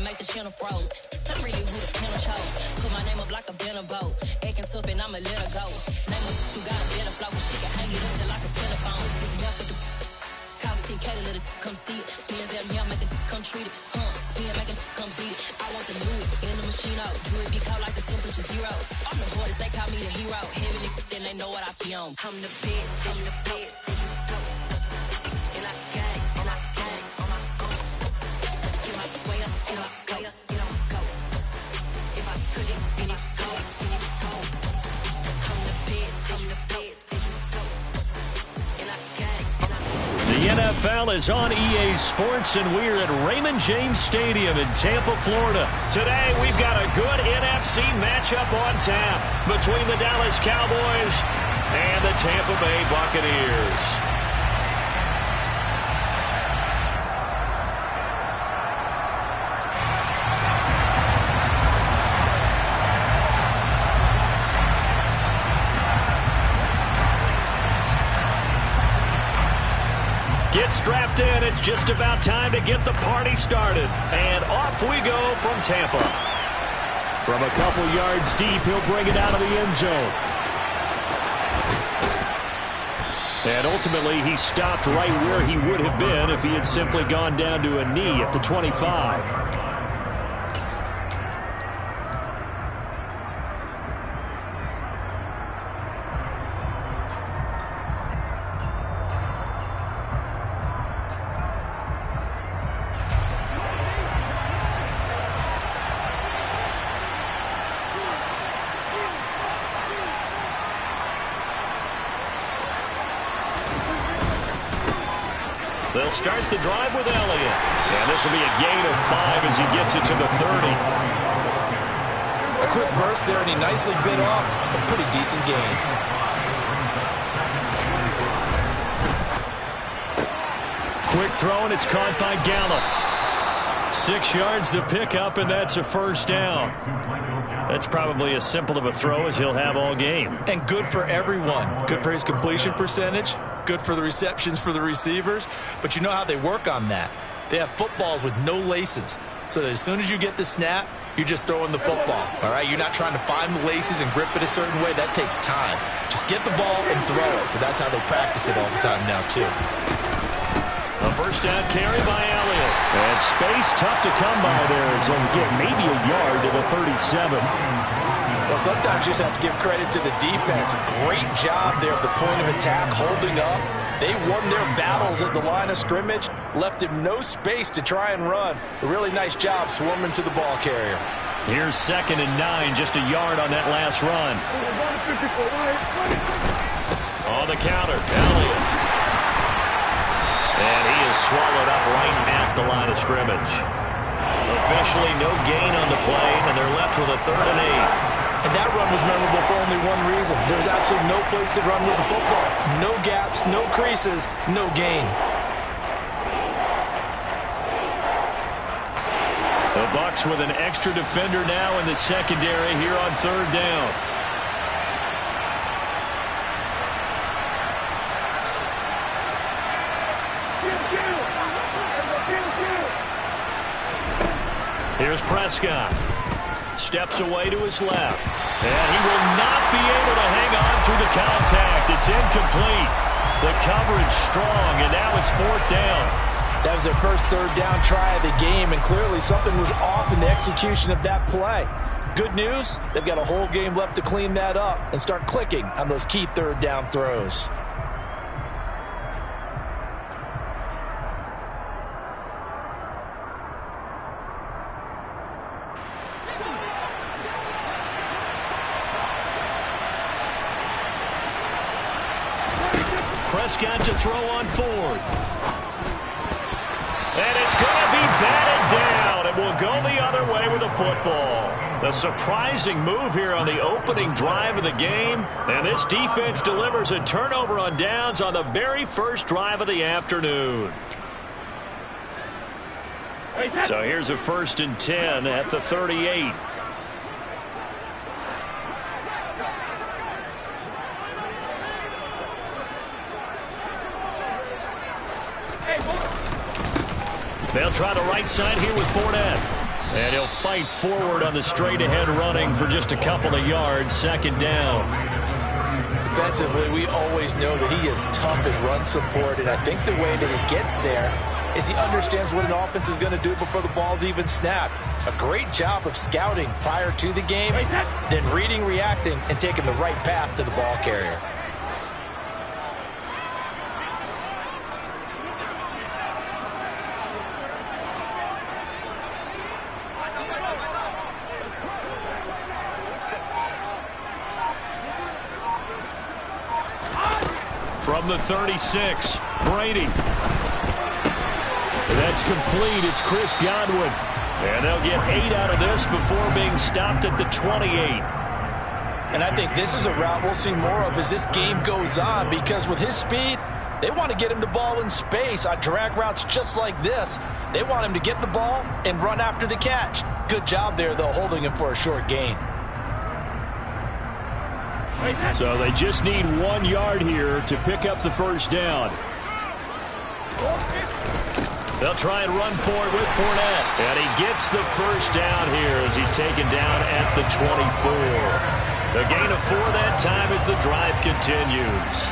make the channel froze. I'm really who the panel chose. Put my name up like a banner boat. Acting tough and I'ma let her go. Name her who got a better flow. She can hang it up till like a telephone. Sticking up with the cost 10K to let it come see it. Me and them young make it come treat it. Spin make it come beat it. I want the new in the machine out. Jewelry be cold like the temperature 0. I'm the boys, they call me the hero. Heavy then they know what I be on. I'm the best, I'm the best, then you go. And I got it, and I got it on my own. Get my way up, get my way up, get on go. If I touch it, then it's cold, then it's cold. I'm the best, then you go. And I got it, and I The NFL is on EA Sports, and we're at Raymond James Stadium in Tampa, Florida. Today, we've got a good NFC matchup on tap between the Dallas Cowboys and the Tampa Bay Buccaneers. Get strapped in. It's just about time to get the party started. And off we go from Tampa. From a couple yards deep, he'll bring it out of the end zone. And ultimately, he stopped right where he would have been if he had simply gone down to a knee at the 25. They'll start the drive with Elliott. And this will be a gain of 5 as he gets it to the 30. A quick burst there, and he nicely bit off a pretty decent gain. Quick throw, and it's caught by Gallup. 6 yards the pickup, and that's a first down. That's probably as simple of a throw as he'll have all game. And good for everyone. Good for his completion percentage. Good for the receptions for the receivers. But you know how they work on that. They have footballs with no laces. So that as soon as you get the snap, you're just throwing the football. All right? You're not trying to find the laces and grip it a certain way. That takes time. Just get the ball and throw it. So that's how they practice it all the time now, too. A first down carry by Elliott. And space tough to come by there as he'll get maybe a yard to the 37. Well, sometimes you just have to give credit to the defense. Great job there at the point of attack, holding up. They won their battles at the line of scrimmage, left him no space to try and run. A really nice job swarming to the ball carrier. Here's 2nd and 9, just a yard on that last run. On the counter, Elliott. And he is swallowed up right at the line of scrimmage. Officially no gain on the play, and they're left with a 3rd and 8. And that run was memorable for only one reason. There was absolutely no place to run with the football. No gaps, no creases, no gain. The Bucs with an extra defender now in the secondary here on 3rd down. Here's Prescott. Steps away to his left. And he will not be able to hang on through the contact. It's incomplete. The coverage strong, and now it's 4th down. That was their first 3rd down try of the game, and clearly something was off in the execution of that play. Good news, they've got a whole game left to clean that up and start clicking on those key 3rd down throws. Prescott to throw on 4th. And it's going to be batted down. It will go the other way with the football. A surprising move here on the opening drive of the game. And this defense delivers a turnover on downs on the very first drive of the afternoon. So here's a 1st and 10 at the 38. They'll try the right side here with Fournette. And he'll fight forward on the straight-ahead running for just a couple of yards, second down. Defensively, we always know that he is tough in run support, and I think the way that he gets there is he understands what an offense is going to do before the ball's even snapped. A great job of scouting prior to the game, then reading, reacting, and taking the right path to the ball carrier. From the 36, Brady. That's complete. It's Chris Godwin. And they'll get 8 out of this before being stopped at the 28. And I think this is a route we'll see more of as this game goes on, because with his speed, they want to get him the ball in space on drag routes just like this. They want him to get the ball and run after the catch. Good job there, though, holding him for a short gain. So they just need 1 yard here to pick up the first down. They'll try and run for it with Fournette. And he gets the first down here as he's taken down at the 24. A gain of 4 that time as the drive continues.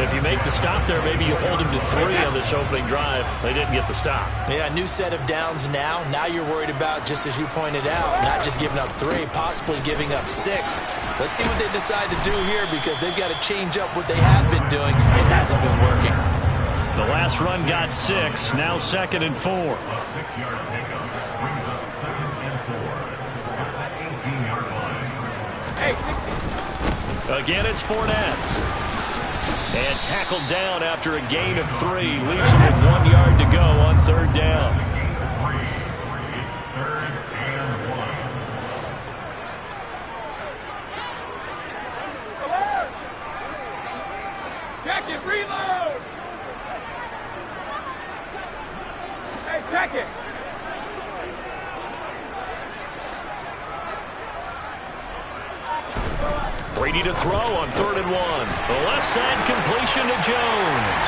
If you make the stop there, maybe you hold him to 3 on this opening drive. They didn't get the stop. Yeah, new set of downs now. Now you're worried about, just as you pointed out, not just giving up 3, possibly giving up 6. Let's see what they decide to do here, because they've got to change up what they have been doing. It hasn't been working. The last run got 6. Now 2nd and 4. A 6-yard pickup brings up 2nd and 4 at the 18-yard line. Again, it's Fournette. And tackled down after a gain of 3. Leaves him with 1 yard to go on third down. It's 3rd and 1. Check it, reload! Hey, check it! Brady to throw on 3rd and 1. The left side completion to Jones.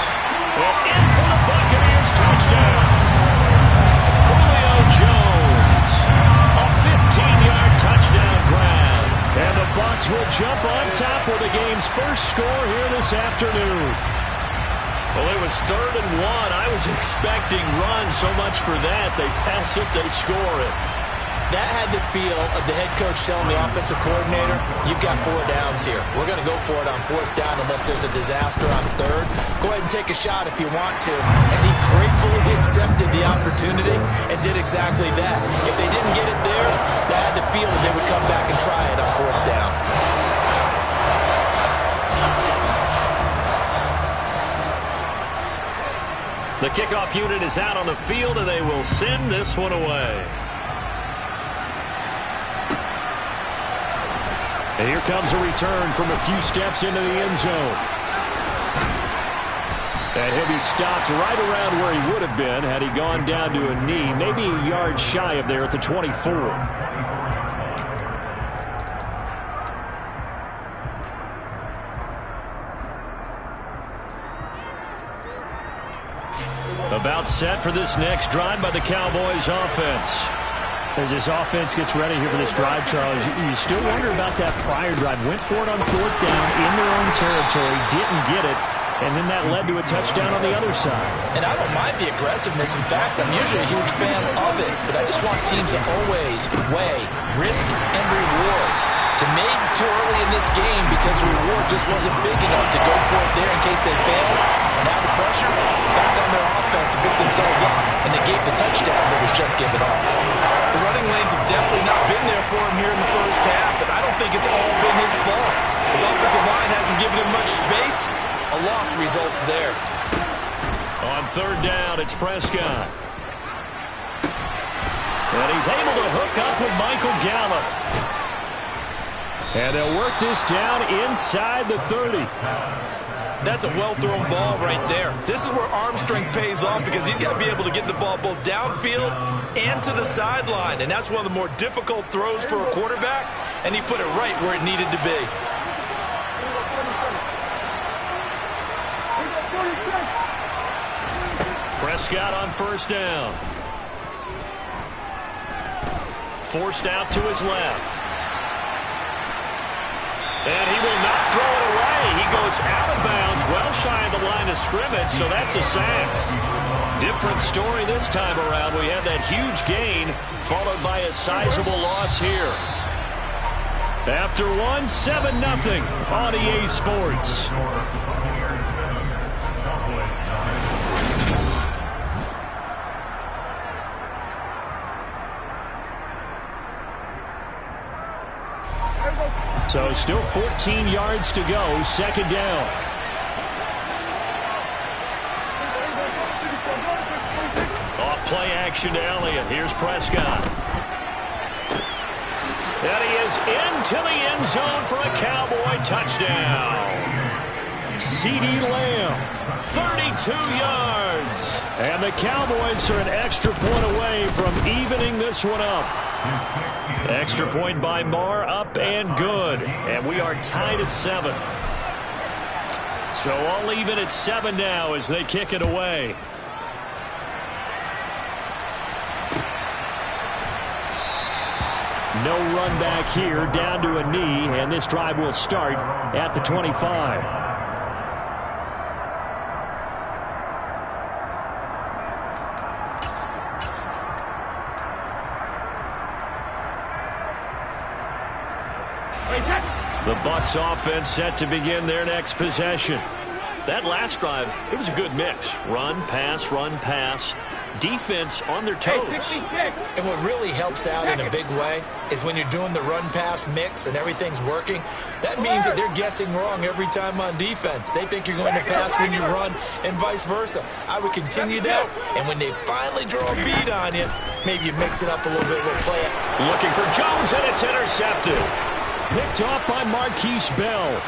And in for the Buccaneers touchdown. Julio Jones. A 15-yard touchdown grab. And the Bucs will jump on top with the game's first score here this afternoon. Well, it was 3rd and 1. I was expecting runs, so much for that. They pass it, they score it. That had the feel of the head coach telling the offensive coordinator, you've got 4 downs here. We're going to go for it on 4th down unless there's a disaster on 3rd. Go ahead and take a shot if you want to. And he gratefully accepted the opportunity and did exactly that. If they didn't get it there, they had the feel that they would come back and try it on 4th down. The kickoff unit is out on the field, and they will send this one away. And here comes a return from a few steps into the end zone. And he'll be stopped right around where he would have been had he gone down to a knee, maybe a yard shy of there at the 24. About set for this next drive by the Cowboys offense. As this offense gets ready here for this drive, Charles, you still wonder about that prior drive. Went for it on 4th down in their own territory, didn't get it, and then that led to a touchdown on the other side. And I don't mind the aggressiveness. In fact, I'm usually a huge fan of it, but I just want teams to always weigh risk and reward. To me, too early in this game because the reward just wasn't big enough to go for it there in case they failed. Now the pressure back on their offense to pick themselves up, and they gave the touchdown that was just given up. The running lanes have definitely not been there for him here in the first half, and I don't think it's all been his fault. His offensive line hasn't given him much space. A loss results there. On 3rd down, it's Prescott. And he's able to hook up with Michael Gallup. And they'll work this down inside the 30. That's a well-thrown ball right there. This is where arm strength pays off because he's got to be able to get the ball both downfield and to the sideline. And that's one of the more difficult throws for a quarterback, and he put it right where it needed to be. Prescott on 1st down. forced out to his left. And he will not throw it away. He goes out of bounds, well shy of the line of scrimmage, so that's a sack. Different story this time around. We had that huge gain, followed by a sizable loss here. After one, 7-0 on EA Sports. So still 14 yards to go, second down. Off play action to Elliott. Here's Prescott. And he is into the end zone for a Cowboy touchdown. CeeDee Lamb, 32 yards. And the Cowboys are an extra point away from evening this one up. Extra point by Marr, up and good. And we are tied at 7. So all even at 7 now as they kick it away. No run back here, down to a knee, and this drive will start at the 25. The Bucs offense set to begin their next possession. That last drive, it was a good mix. Run, pass, defense on their toes. And what really helps out in a big way is when you're doing the run-pass mix and everything's working, that means that they're guessing wrong every time on defense. They think you're going to pass when you run and vice versa. I would continue that, and when they finally draw a bead on you, maybe you mix it up a little bit, we'll play it. Looking for Jones, and it's intercepted. Picked off by Marquise Bell.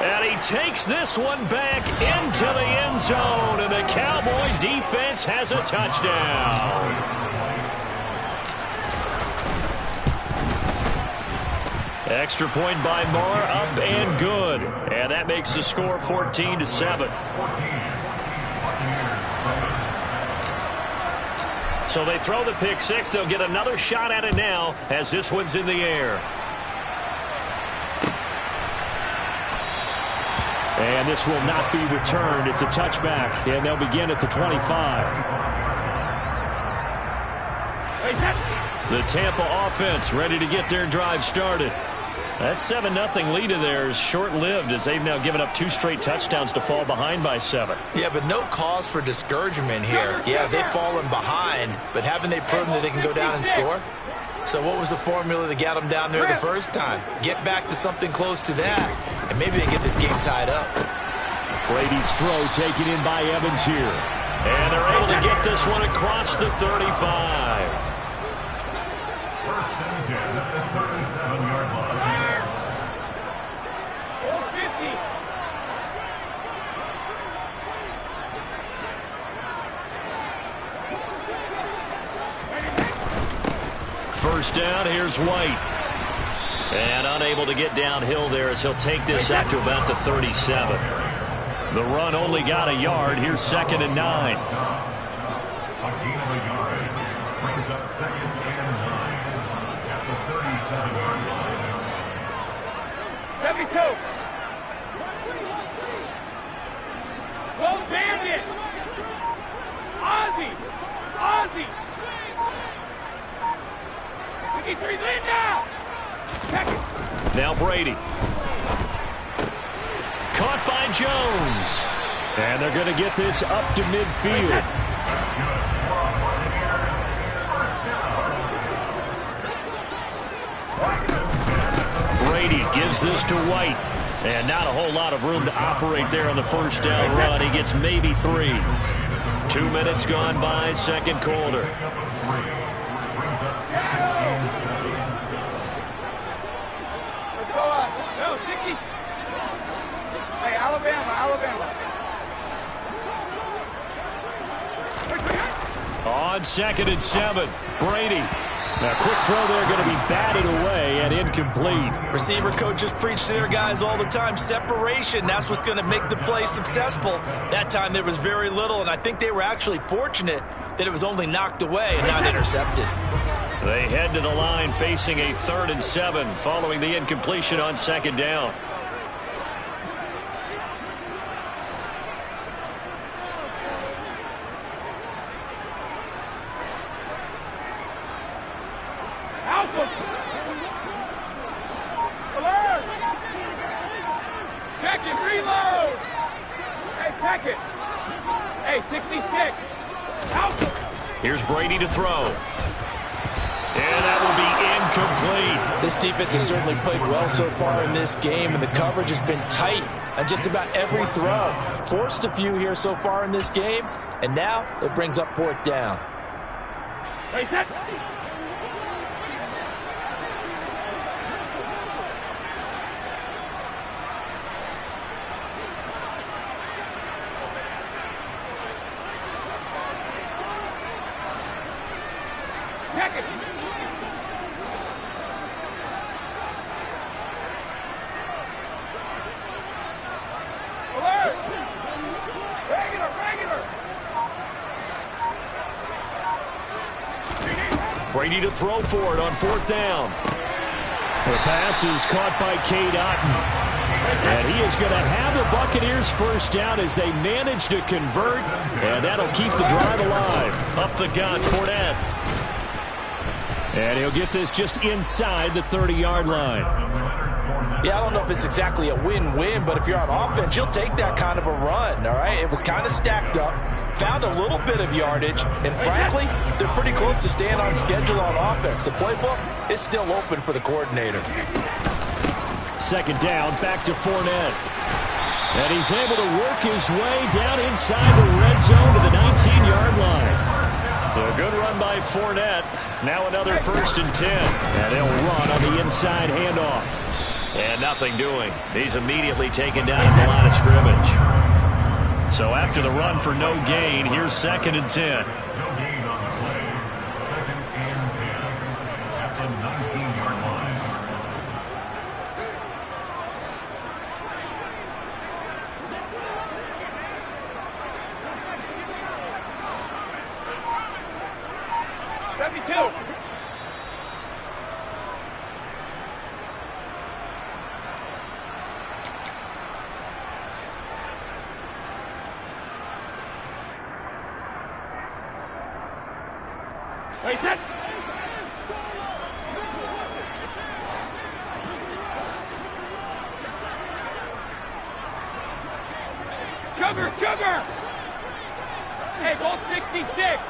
And he takes this one back into the end zone, and the Cowboy defense has a touchdown. Extra point by Marr, up and good. And that makes the score 14-7. So they throw the pick six. They'll get another shot at it now as this one's in the air. And this will not be returned. It's a touchback, and they'll begin at the 25. The Tampa offense ready to get their drive started. That 7-0 lead of theirs short-lived as they've now given up 2 straight touchdowns to fall behind by 7. Yeah, but no cause for discouragement here. Yeah, they've fallen behind, but haven't they proven that they can go down and score? So what was the formula that got them down there the first time? Get back to something close to that, and maybe they get this game tied up. Brady's throw taken in by Evans here. And they're able to get this one across the 35. First and 10 at the 37-yard line. First down, here's White. And unable to get downhill there as he'll take this out to about the 37. The run only got a yard. Here's 2nd and 9. A gain of a yard brings up 2nd and 9 at the 37-yard line. 72. Go Bandit. Ozzie. 53, lead now. Now Brady. Caught by Jones. And they're going to get this up to midfield. Brady gives this to White. And not a whole lot of room to operate there on the first down run. He gets maybe 3. 2 minutes gone by, second quarter. On 2nd and 7, Brady. Now, quick throw there, going to be batted away and incomplete. Receiver coaches preach to their guys all the time. Separation, that's what's going to make the play successful. That time there was very little, and I think they were actually fortunate that it was only knocked away and not intercepted. They head to the line facing a 3rd and 7 following the incompletion on 2nd down. Check it, reload! Hey, check it! Hey, 66! Out! Here's Brady to throw. And that will be incomplete. This defense has certainly played well so far in this game, and the coverage has been tight on just about every throw. Forced a few here so far in this game, and now it brings up 4th down. Hey, set! Check it! Alert! Regular, regular! Brady to throw for it on 4th down. The pass is caught by Cade Otton. And he is going to have the Buccaneers 1st down as they manage to convert. And that'll keep the drive alive. Up the gun, Fournette. And he'll get this just inside the 30-yard line. Yeah, I don't know if it's exactly a win-win, but if you're on offense, you'll take that kind of a run, all right? It was kind of stacked up, found a little bit of yardage, and frankly, they're pretty close to staying on schedule on offense. The playbook is still open for the coordinator. 2nd down, back to Fournette. And he's able to work his way down inside the red zone to the 19-yard line. So a good run by Fournette. Now another 1st and 10. And they'll run on the inside handoff. And nothing doing. He's immediately taken down at the line of scrimmage. So after the run for no gain, here's 2nd and 10. No gain on the play. 2nd and 10 at the 19-yard line. Hey, set! Sugar, sugar! Hey, ball 66!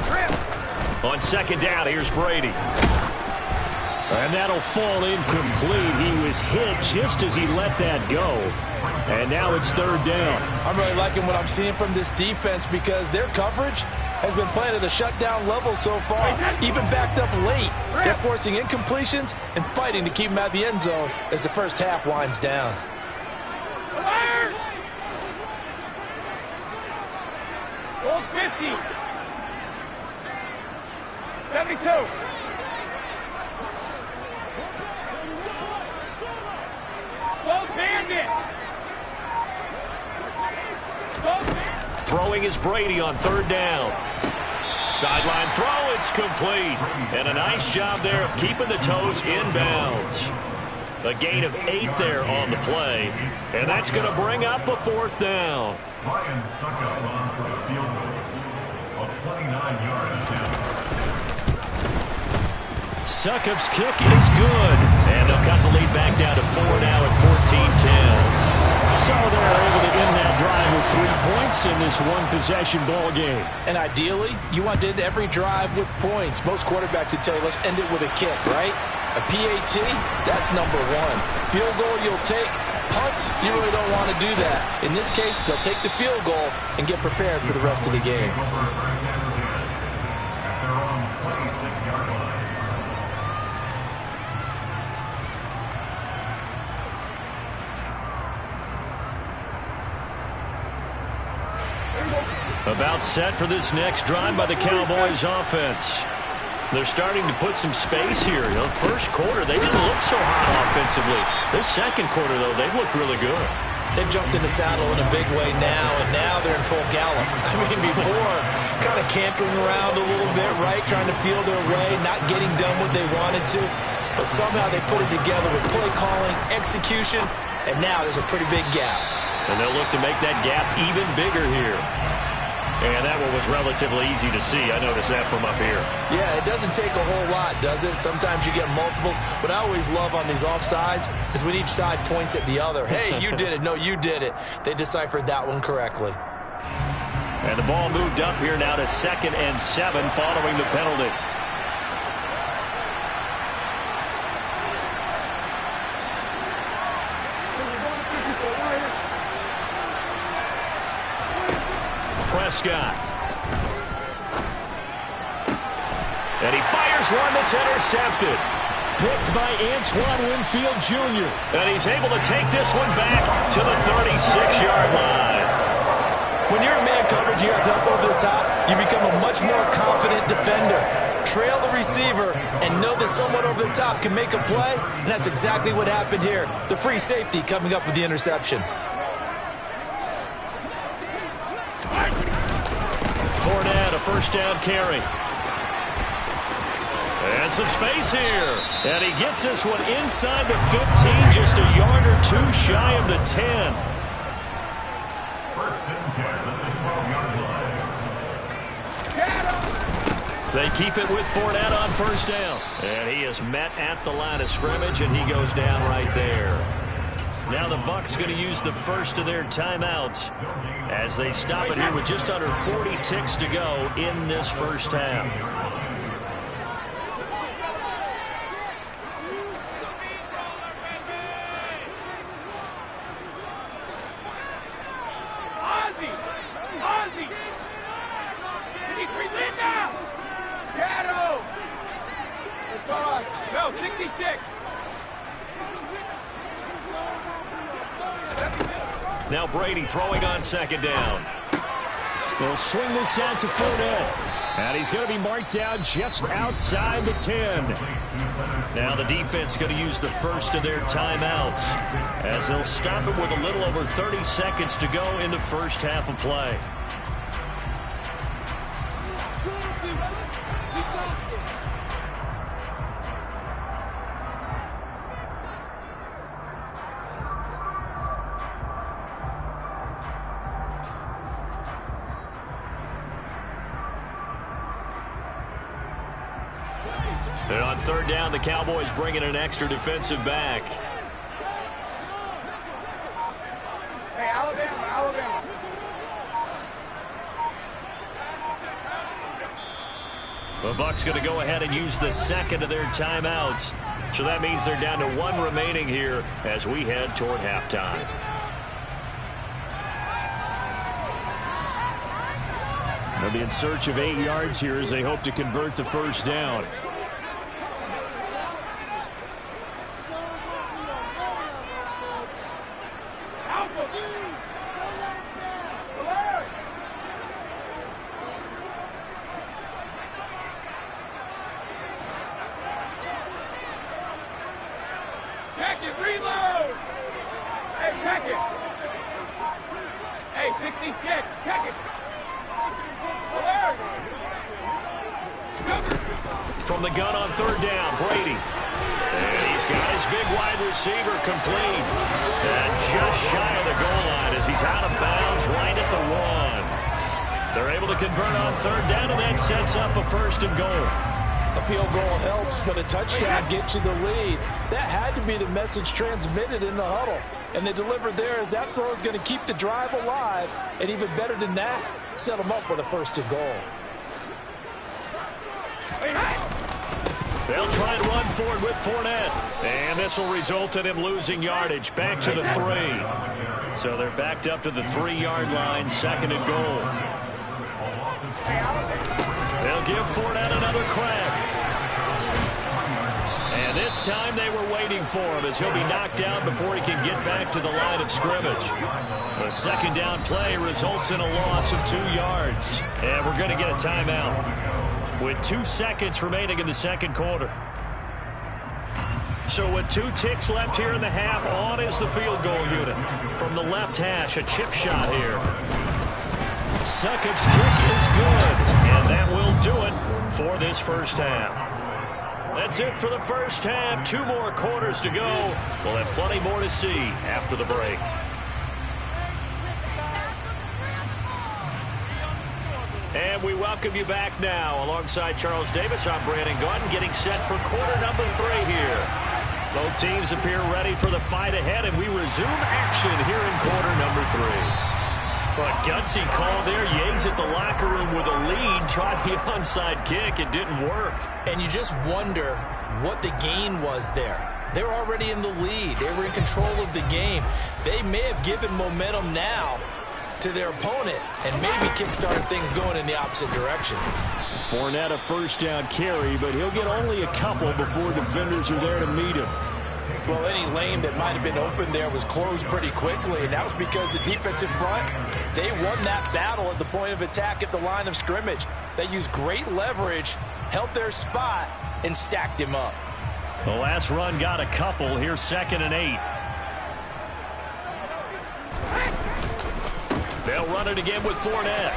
Trip! On 2nd down, here's Brady. And that'll fall incomplete. He was hit just as he let that go. And now it's 3rd down. I'm really liking what I'm seeing from this defense because their coverage has been playing at a shutdown level so far, even backed up late. They're forcing incompletions and fighting to keep them out of the end zone as the first half winds down. Alert! Goal 50! 72! Go Bandit! Go Bandit! Throwing is Brady on 3rd down. Sideline throw, it's complete. And a nice job there of keeping the toes inbounds. A gain of 8 there on the play. And that's going to bring up a 4th down. Ryan Suckup on for the field goal of 29 yards down. Suckup's kick is good. And they'll cut the lead back down to 4 now at 14-10. So they're able to end that drive with 3 points in this one-possession ball game. And ideally, you want to end every drive with points. Most quarterbacks would tell you, let's end it with a kick, right? A PAT, that's number 1. Field goal you'll take. Punts, you really don't want to do that. In this case, they'll take the field goal and get prepared for the rest of the game. At their own 26-yard line. About set for this next drive by the Cowboys offense. They're starting to put some space here. You know, first quarter, they didn't look so hot offensively. This second quarter, though, they've looked really good. They've jumped in the saddle in a big way now, and now they're in full gallop. I mean, before, kind of cantering around a little bit, right? Trying to feel their way, not getting done what they wanted to. But somehow they put it together with play calling, execution, and now there's a pretty big gap. And they'll look to make that gap even bigger here. And that one was relatively easy to see. I noticed that from up here. Yeah, it doesn't take a whole lot, does it? Sometimes you get multiples. What I always love on these offsides is when each side points at the other. Hey, you did it. No, you did it. They deciphered that one correctly. And the ball moved up here now to 2nd and 7 following the penalty. Prescott. And he fires one that's intercepted. Picked by Antoine Winfield Jr. And he's able to take this one back to the 36-yard line. When you're in man coverage, you have help over the top, you become a much more confident defender. Trail the receiver and know that someone over the top can make a play, and that's exactly what happened here. The free safety coming up with the interception. Fournette, a first down carry. And some space here. And he gets this one inside the 15, just a yard or two shy of the 10. First and 10 at the 12-yard line. They keep it with Fournette on first down. And he is met at the line of scrimmage, and he goes down right there. Now the Bucs going to use the first of their timeouts as they stop it here with just under 40 ticks to go in this first half. No, 66. Now Brady throwing on second down. They'll swing this out to Fournette. And he's going to be marked down just outside the 10. Now the defense going to use the first of their timeouts as they'll stop it with a little over 30 seconds to go in the first half of play. And on third down, the Cowboys bring in an extra defensive back. Hey, Alabama. The Bucs going to go ahead and use the second of their timeouts. So that means they're down to one remaining here as we head toward halftime. They'll be in search of 8 yards here as they hope to convert the first down. Reload! Hey, check it! Hey, 66, check it! From the gun on third down, Brady. And he's got his big wide receiver complete. And just shy of the goal line as he's out of bounds right at the 1. They're able to convert on third down, and that sets up a first and goal. A field goal helps, but a touchdown gets you the lead. That had to be the message transmitted in the huddle. And they delivered there as that throw is going to keep the drive alive. And even better than that, set them up with a first and goal. They'll try and run forward with Fournette. And this will result in him losing yardage back to the 3. So they're backed up to the 3-yard line, second and goal. They'll give Fournette another crack. And this time they were waiting for him as he'll be knocked down before he can get back to the line of scrimmage. The second down play results in a loss of 2 yards. And we're going to get a timeout with 2 seconds remaining in the second quarter. So with 2 ticks left here in the half, on is the field goal unit. From the left hash, a chip shot here. Succop's kick is good, and that will do it for this first half. That's it for the first half. 2 more quarters to go. We'll have plenty more to see after the break. And we welcome you back now. Alongside Charles Davis, I'm Brandon Gaudin, getting set for quarter number 3 here. Both teams appear ready for the fight ahead, and we resume action here in quarter number 3. But gutsy call there. Yates at the locker room with a lead. Tried the onside kick. It didn't work. And you just wonder what the gain was there. They were already in the lead. They were in control of the game. They may have given momentum now to their opponent and maybe kickstarted things going in the opposite direction. Fournette a first down carry, but he'll get only a couple before defenders are there to meet him. Well, any lane that might have been open there was closed pretty quickly, and that was because the defensive front, they won that battle at the point of attack at the line of scrimmage. They used great leverage, held their spot, and stacked him up. The last run got a couple. Here's 2nd and 8. They'll run it again with Fournette.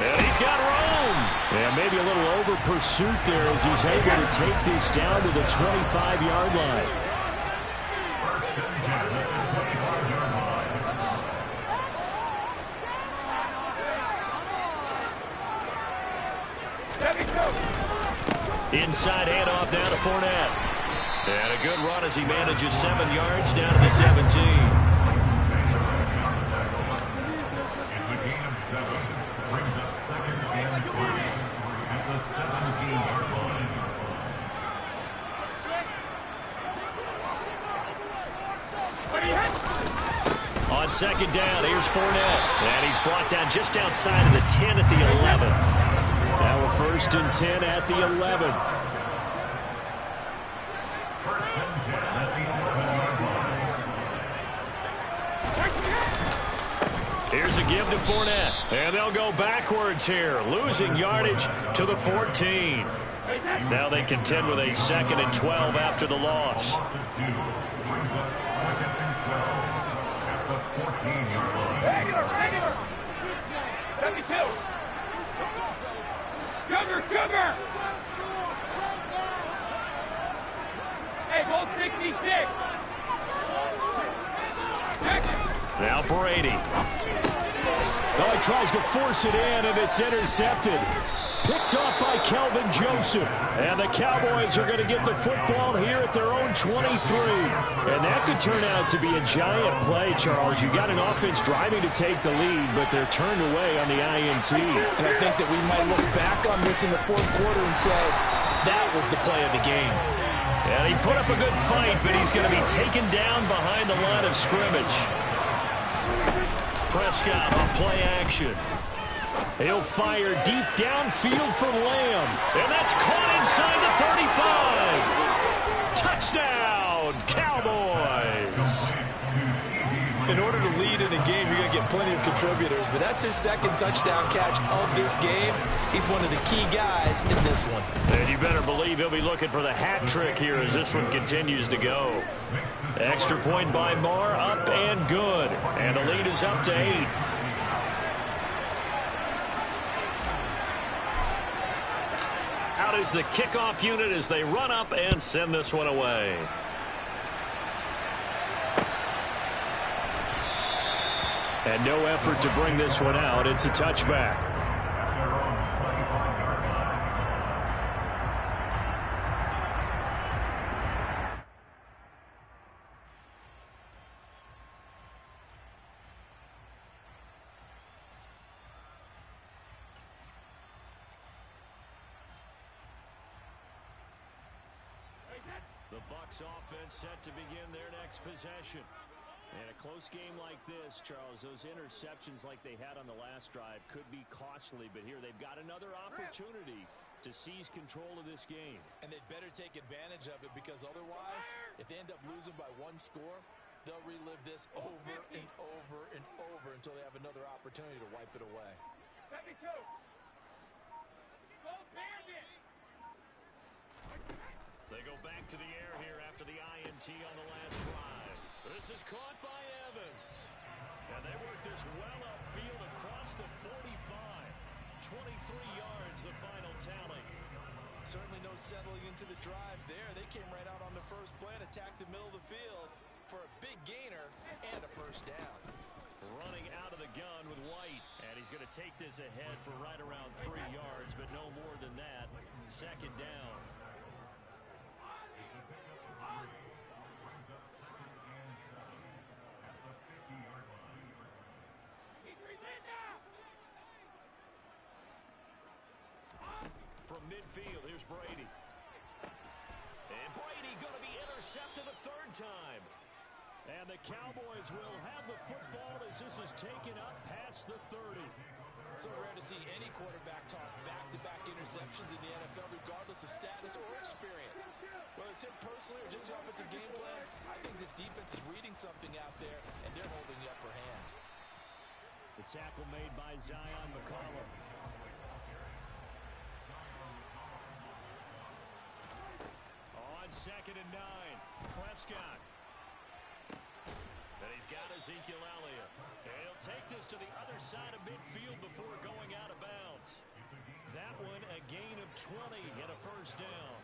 And he's got room. And maybe a little over pursuit there as he's able to take this down to the 25-yard line. Inside handoff down to Fournette. And a good run as he manages 7 yards down to the 17. On 2nd down, here's Fournette. And he's brought down just outside of the 10 at the 11. Now a 1st and 10 at the 11. Here's a give to Fournette. And they'll go backwards here, losing yardage to the 14. Now they contend with a 2nd and 12 after the loss. Regular. 72. Sugar. Hey, hold 66. Now Brady. Oh, he tries to force it in, and it's intercepted. Picked off by Kelvin Joseph. And the Cowboys are going to get the football here at their own 23. And that could turn out to be a giant play, Charles. You got an offense driving to take the lead, but they're turned away on the INT. And I think that we might look back on this in the 4th quarter and say, that was the play of the game. And he put up a good fight, but he's going to be taken down behind the line of scrimmage. Prescott on play action. He'll fire deep downfield for Lamb. And that's caught inside the 35. Touchdown, Cowboys. In order to lead in a game, you're going to get plenty of contributors, but that's his 2nd touchdown catch of this game. He's one of the key guys in this one. And you better believe he'll be looking for the hat trick here as this one continues to go. Extra point by Marr, up and good. And the lead is up to 8. Out is the kickoff unit as they run up and send this one away. And no effort to bring this one out. It's a touchback. The Bucs offense set to begin their next possession. In a close game like this, Charles, those interceptions like they had on the last drive could be costly, but here they've got another opportunity to seize control of this game. And they'd better take advantage of it, because otherwise, if they end up losing by 1 score, they'll relive this over and over and over until they have another opportunity to wipe it away. 72. Go Bandit. They They go back to the air here after the INT on the last drive. This is caught by Evans. And they work this well upfield across the 45. 23 yards, the final tally. Certainly no settling into the drive there. They came right out on the first play and attacked the middle of the field for a big gainer and a first down. Running out of the gun with White. And he's going to take this ahead for right around 3 yards, but no more than that. Second down. Brings up 2nd and 7 at the 50-yard line. From midfield, here's Brady. And Brady going to be intercepted a third time. And the Cowboys will have the football as this is taken up past the 30. So rare to see any quarterback toss back-to-back interceptions in the NFL, regardless of status or experience. Whether it's him personally or just the offensive game plan, I think this defense is reading something out there, and they're holding the upper hand. The tackle made by Zion McCollum. On 2nd and 9, Prescott. And he's got Ezekiel Elliott. And he'll take this to the other side of midfield before going out of bounds. That one a gain of 20 and a first down.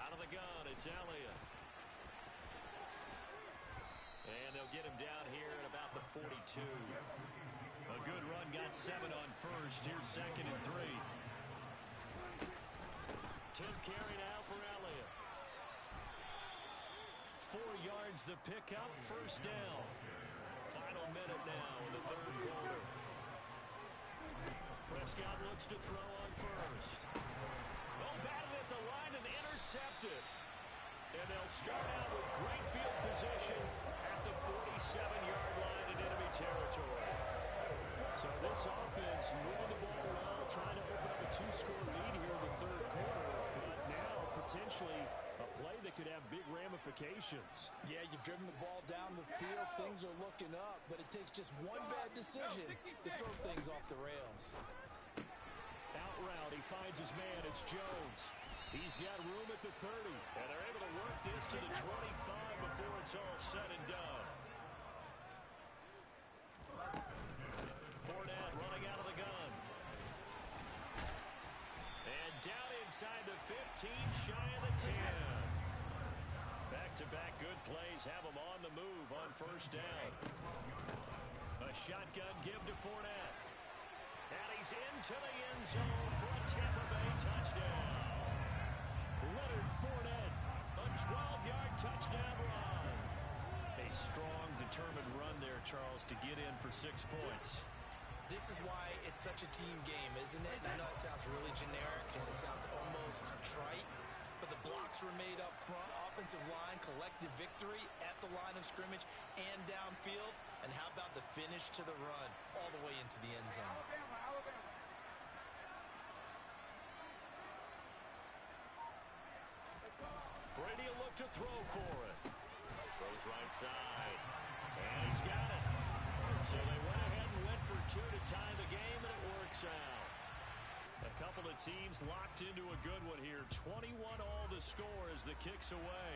Out of the gun, it's Elliott. And they'll get him down here at about the 42. A good run, got 7 on first. Here's 2nd and 3. 10th carry now for Elliott. 4 yards the pickup, first down. Final minute now in the third quarter. Prescott looks to throw on first. Oh, batted at the line and intercepted. And they'll start out with great field position at the 47-yard line in enemy territory. So this offense moving the ball well, trying to open up a 2-score lead here in the third quarter. But now potentially a play that could have big ramifications. Yeah, you've driven the ball down the field. Things are looking up, but it takes just one bad decision to throw things off the rails. Out route, he finds his man. It's Jones. He's got room at the 30. And they're able to work this to the 25 before it's all said and done. Fournette running out of the gun. And down inside the 15, shy of the 10. Back-to-back good plays have them on the move on first down. A shotgun give to Fournette. And he's into the end zone for a Tampa Bay touchdown. Leonard Fournette, a 12-yard touchdown run. A strong, determined run there, Charles, to get in for 6 points. This is why it's such a team game, isn't it? And I know it sounds really generic and it sounds almost trite, but the blocks were made up front, offensive line, collective victory at the line of scrimmage and downfield. And how about the finish to the run all the way into the end zone? Alabama. Brady will look to throw for it. Goes right side. And he's got it. So they went ahead and went for 2 to tie the game, and it works out. A couple of teams locked into a good one here. 21 all the score as the kick's away.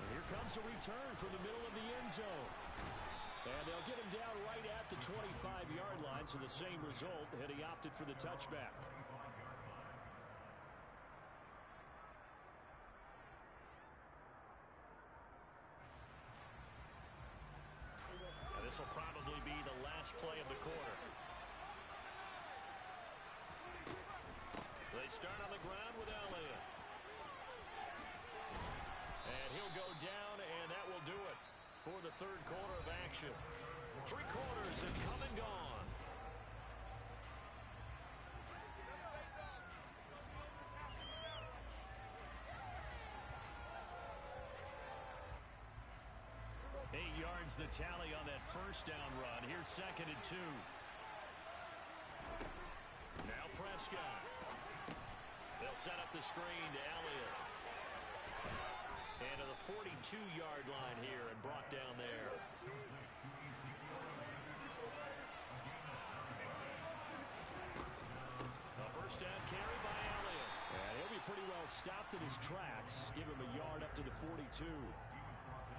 And here comes a return from the middle of the end zone. And they'll get him down right at the 25-yard line, so the same result, and he opted for the touchback. And this will probably be the last play of the quarter. They start on the ground with Elliott. And he'll go down, and that will do it for the third quarter of action. 3 quarters have come and gone. Eight yards the tally on that first down run. Here's 2nd and 2. Now Prescott. They'll set up the screen to Elliott. And to the 42-yard line here and brought down there. Well, stopped in his tracks. Give him a yard up to the 42.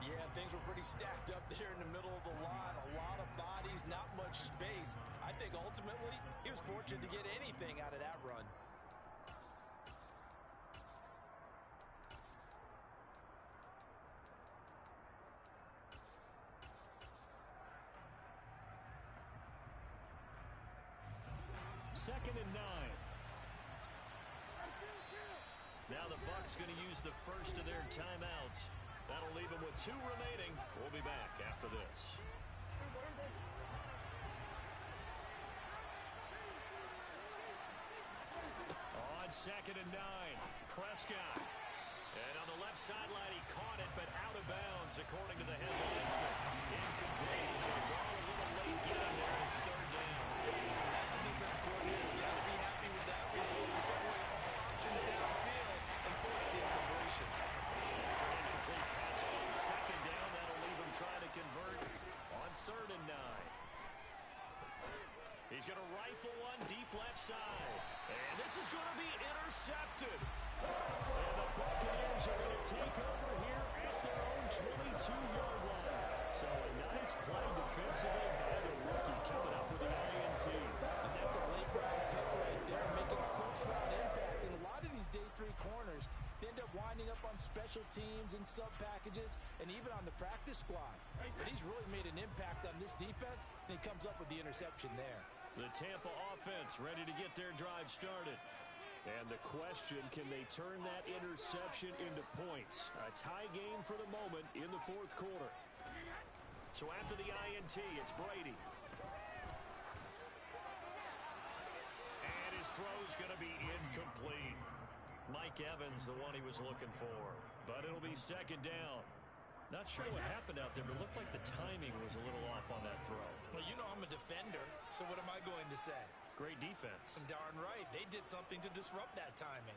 Yeah, things were pretty stacked up there in the middle of the line. A lot of bodies, not much space. I think ultimately he was fortunate to get anything out of that run. Second and 9. Now the Bucs going to use the first of their timeouts. That'll leave them with 2 remaining. We'll be back after this. On second and 9, Prescott. And on the left sideline, he caught it, but out of bounds, according to the head linesman. Incomplete, so the ball a little late getting there. It's third down. That's a defense coordinator's got to be happy with that result. He took away all options downfield and forced the incompletion. After an incomplete pass on second down, that'll leave him trying to convert on third and 9. He's going to rifle one deep left side. And this is going to be intercepted. And the Buccaneers are going to take over here at their own 22-yard line. So a nice play defensively by the rookie coming up with the INT. And that's a late-round cut right there, making a first-round impact. And a lot of these day 3 corners, they end up winding up on special teams and sub-packages and even on the practice squad. But he's really made an impact on this defense, and he comes up with the interception there. The Tampa offense ready to get their drive started. And the question, can they turn that interception into points? A tie game for the moment in the fourth quarter. So after the INT, it's Brady. And his throw's going to be incomplete. Mike Evans, the one he was looking for. But it'll be second down. Not sure what happened out there, but it looked like the timing was a little off on that throw. Well, you know I'm a defender, so what am I going to say? Great defense. Darn right. They did something to disrupt that timing.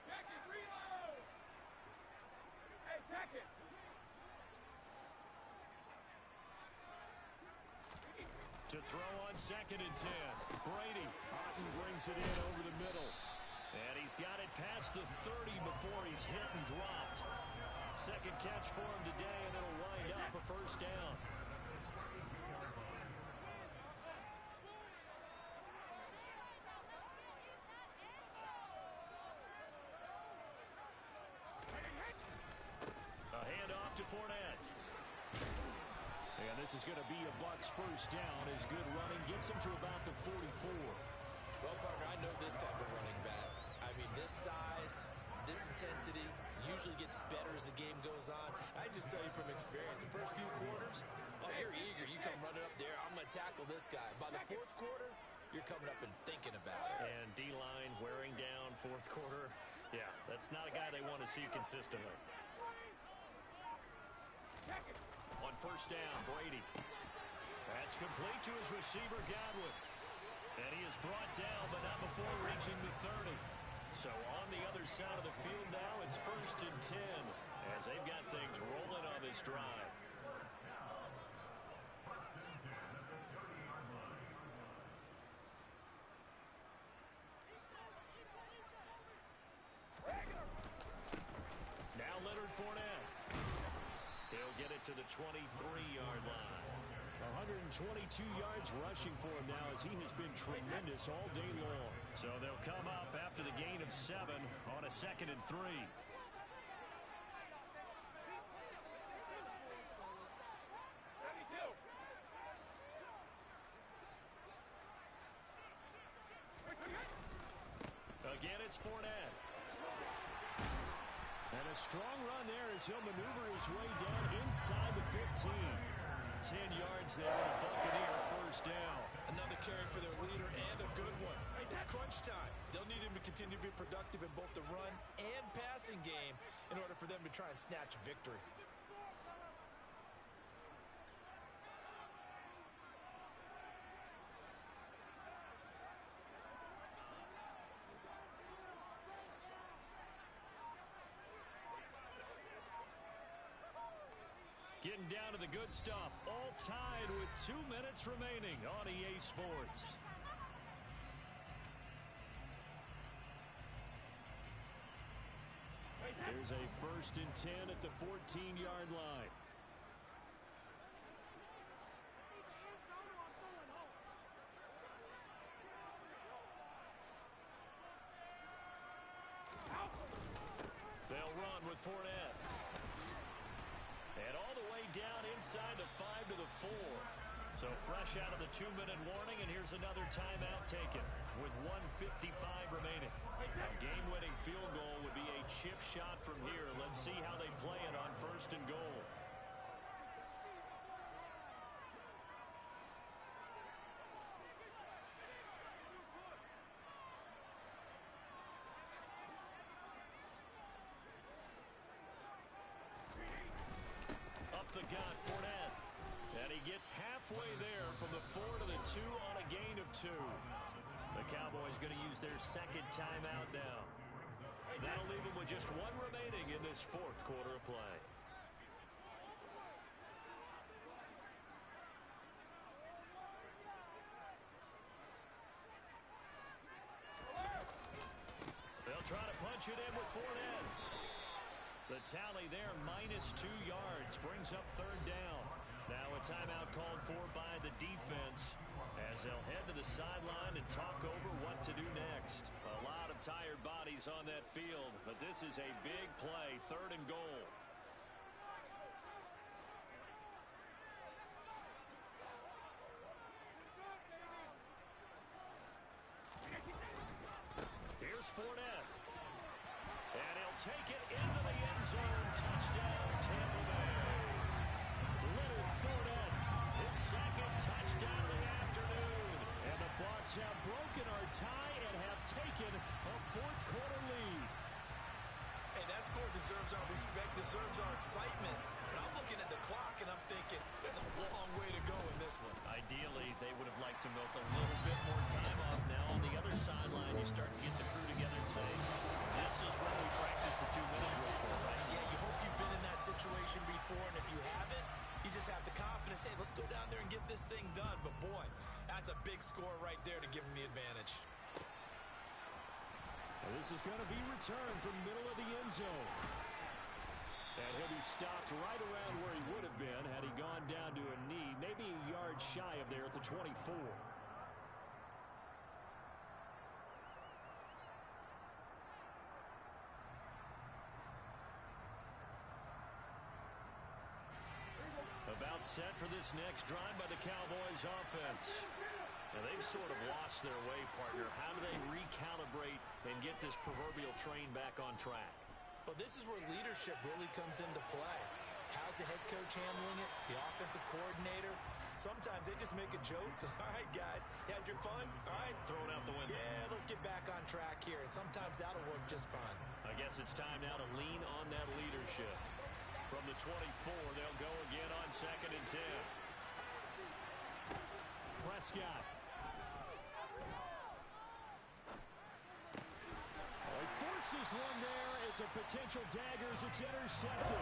Check it, reload! Hey, check it! To throw on second and 10. Brady. Otten brings it in over the middle. And he's got it past the 30 before he's hit and dropped. Second catch for him today, and it'll wind up a first down. A handoff to Fournette. And this is going to be a Bucs first down. His good running gets him to about the 44. Well, partner, I know this type of running back. I mean, this size, this intensity usually gets better as the game goes on. I just tell you from experience, the first few quarters, oh, you're eager. You come running up there, I'm going to tackle this guy. By the fourth quarter, you're coming up and thinking about it. And D-line wearing down fourth quarter. Yeah, that's not a guy they want to see consistently. On first down, Brady. That's complete to his receiver, Godwin. And he is brought down, but not before reaching the 30. So on the other side of the field now, it's first and 10 as they've got things rolling on this drive. Now Leonard Fournette. He'll get it to the 23-yard line. 122 yards rushing for him now as he has been tremendous all day long. So they'll come up after the gain of 7 on a second and 3. Again, it's Fournette. And a strong run there as he'll maneuver his way down inside the 15. 10 yards there, and a Buccaneer first down. Another carry for their leader and a good one. It's crunch time. They'll need him to continue to be productive in both the run and passing game in order for them to try and snatch a victory. Getting down to the good stuff, all tied with 2 minutes remaining on EA Sports. Here's a 1st and 10 at the 14-yard line. They'll run with Fournette. And all the way down inside the 5 to the 4. So fresh out of the 2-minute warning, and here's another timeout taken with 1:55 remaining. A game-winning field goal would be a chip shot from here. Let's see how they play it on 1st and goal. The gun, Fournette. And he gets halfway there from the 4 to the 2 on a gain of 2. The Cowboys going to use their 2nd timeout now. That'll leave them with just 1 remaining in this 4th quarter of play. They'll try to punch it in with Fournette. The tally there, -2 yards, brings up 3rd down. Now a timeout called for by the defense as they'll head to the sideline and talk over what to do next. A lot of tired bodies on that field, but this is a big play, 3rd and goal. Here's Fournette. And he'll take it into the end zone. Touchdown, Tampa Bay. Leonard Fournette, his 2nd touchdown of the afternoon. And the Bucs have broken our tie and have taken a 4th quarter lead. Hey, that score deserves our respect, deserves our excitement. But I'm looking at the clock, and I'm thinking there's a long way to go in this one. Ideally, they would have liked to milk a little bit more time off. Now on the other sideline, you start to get the crew together and say, this is what we practiced the 2-minute drill for, right? Yeah, you hope you've been in that situation before, and if you haven't, you just have the confidence, hey, let's go down there and get this thing done. But, boy, that's a big score right there to give them the advantage. And this is going to be returned from middle of the end zone. And he'll be stopped right around where he would have been had he gone down to a knee, maybe a yard shy of there at the 24. About set for this next drive by the Cowboys offense. Now they've sort of lost their way, partner. How do they recalibrate and get this proverbial train back on track? Well, this is where leadership really comes into play. How's the head coach handling it? The offensive coordinator? Sometimes they just make a joke. All right, guys, you had your fun? All right. Throw it out the window. Yeah, let's get back on track here. And sometimes that'll work just fine. I guess it's time now to lean on that leadership. From the 24, they'll go again on 2nd and 10. Prescott. He forces one there. It's a potential dagger as it's intercepted.